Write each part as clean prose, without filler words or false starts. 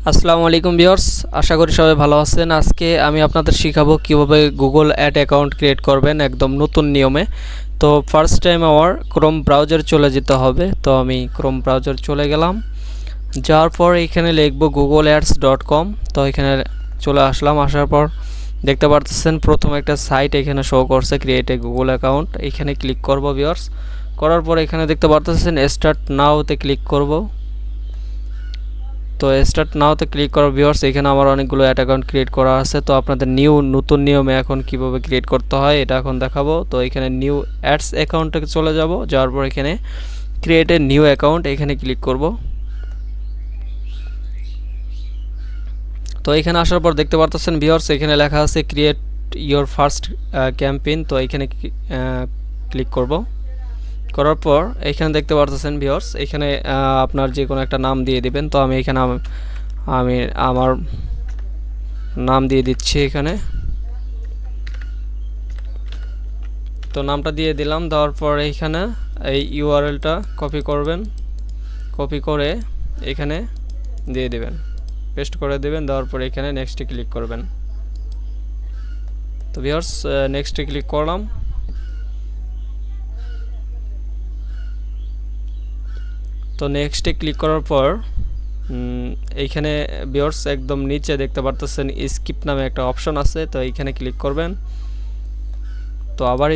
আসসালামু আলাইকুম ভিউয়ার্স, আশা করি সবাই ভালো আছেন। আজকে আমি আপনাদের শিখাবো কিভাবে গুগল অ্যাড অ্যাকাউন্ট ক্রিয়েট করবেন একদম নতুন নিয়মে। তো ফার্স্ট টাইম আমার ক্রোম ব্রাউজার চলে যেতে হবে। তো আমি ক্রোম ব্রাউজার চলে গেলাম, যাওয়ার পর এখানে লিখব googleads.com। তো এখানে চলে আসলাম, আসার পর দেখতে পারতেছেন প্রথম একটা সাইট এখানে শো করছে ক্রিয়েট এ গুগল অ্যাকাউন্ট। এখানে ক্লিক করব ভিউয়ার্স। করার পর এখানে দেখতে পারতেছেন স্টার্ট নাওতে ক্লিক করব। তো স্টার্ট নাওতে ক্লিক করার ভিউয়ার্স এখানে আমার অনেকগুলো অ্যাড অ্যাকাউন্ট ক্রিয়েট করা আছে। তো আপনাদের নতুন নিয়মে এখন কিভাবে ক্রিয়েট করতে হয় এটা এখন দেখাবো। তো এখানে নিউ অ্যাডস অ্যাকাউন্টে চলে যাব, যাওয়ার পর এখানে ক্রিয়েট এ নিউ অ্যাকাউন্ট এখানে ক্লিক করব। তো এখানে আসার পর দেখতে পারতেছেন ভিউয়ার্স এখানে লেখা আছে ক্রিয়েট ইওর ফার্স্ট ক্যাম্পেইন। তো এখানে ক্লিক করব। করার পর এখানে দেখতে পারতেছেন ভিউয়ার্স এখানে আপনার যে কোনো একটা নাম দিয়ে দিবেন। তো আমি এখানে আমি আমার নাম দিয়ে দিচ্ছি এখানে। তো নামটা দিয়ে দিলাম, দেওয়ার পর এখানে এই ইউআরএলটা কপি করবেন, কপি করে এখানে দিয়ে দিবেন, পেস্ট করে দিবেন। দেওয়ার পর এখানে নেক্সটে ক্লিক করবেন। তো ভিউয়ার্স নেক্সটে ক্লিক করলাম। তো নেক্সটে ক্লিক করার পর এইখানে ভিউয়ার্স একদম নিচে দেখতে পারতেছেন স্কিপ নামে একটা অপশন আছে। তো এইখানে ক্লিক করবেন। তো আবার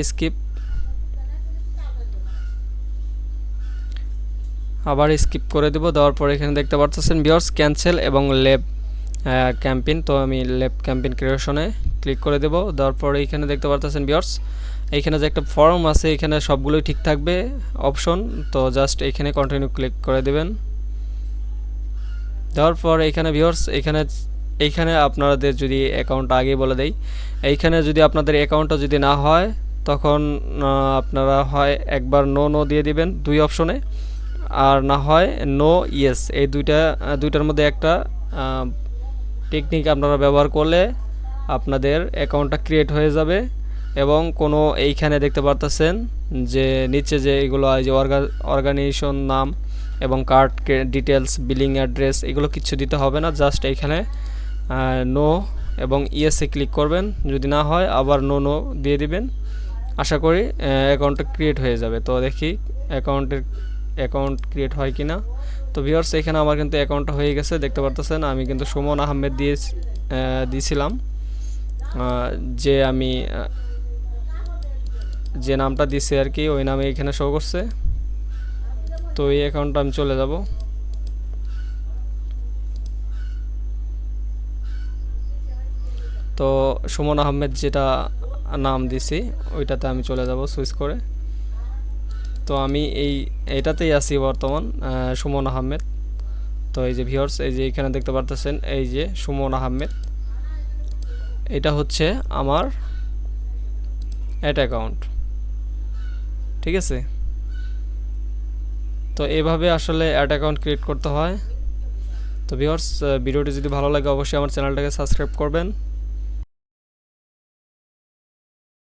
স্কিপ করে দেব। দেওয়ার পর এখানে দেখতে পারতেছেন ভিউয়ার্স ক্যান্সেল এবং লেব ক্যাম্পেইন। তো আমি লেব ক্যাম্পেইন ক্রিয়েশনে ক্লিক করে দেব। দেওয়ার পর এইখানে দেখতে পারতেছেন ভিউয়ার্স এইখানে যে একটা ফর্ম আছে এখানে সবগুলোই ঠিক থাকবে অপশন। তো জাস্ট এখানে কন্টিনিউ ক্লিক করে দেবেন। দেওয়ার পর এখানে ভিউয়ার্স এইখানে আপনাদের যদি অ্যাকাউন্ট আগে বলে দেই, এইখানে যদি আপনাদের অ্যাকাউন্টটা যদি না হয় তখন আপনারা হয় একবার নো দিয়ে দিবেন দুই অপশনে, আর না হয় নো ইয়েস। এই দুইটার মধ্যে একটা টেকনিক আপনারা ব্যবহার করলে আপনাদের অ্যাকাউন্টটা ক্রিয়েট হয়ে যাবে। এবং কোনো এইখানে দেখতে পারতেছেন যে নিচে যে এগুলো হয় যে অর্গানাইজেশন নাম এবং কার্ড ডিটেলস, বিলিং অ্যাড্রেস, এগুলো কিছু দিতে হবে না। জাস্ট এইখানে নো এবং ইয়েসে ক্লিক করবেন। যদি না হয় আবার নো দিয়ে দিবেন। আশা করি অ্যাকাউন্টটা ক্রিয়েট হয়ে যাবে। তো দেখি অ্যাকাউন্ট ক্রিয়েট হয় কিনা। তো ভিউয়ার্স এখানে আমার কিন্তু অ্যাকাউন্টটা হয়ে গেছে, দেখতে পারতেছেন। আমি কিন্তু সুমন আহমেদ দিয়েছিলাম যে আমি যে নামটা দিছি আর কি, ওই নামে এখানে শো করছে। তো এই অ্যাকাউন্টটা আমি চলে যাব। তো সুমন আহমেদ যেটা নাম দিছি ওইটাতে আমি চলে যাব সুইচ করে। তো আমি এইটাতেই আছি বর্তমান, সুমন আহমেদ। তো এই যে ভিউয়ার্স এই যে এখানে দেখতে পারতেছেন এই যে সুমন আহমেদ, এটা হচ্ছে আমার অ্যাড অ্যাকাউন্ট, ঠিক আছে। তো এইভাবে আসলে অ্যাড অ্যাকাউন্ট ক্রিয়েট করতে হয়। তো ভিউয়ার্স ভিডিওটি যদি ভালো লাগে অবশ্যই আমার চ্যানেলটাকে সাবস্ক্রাইব করবেন।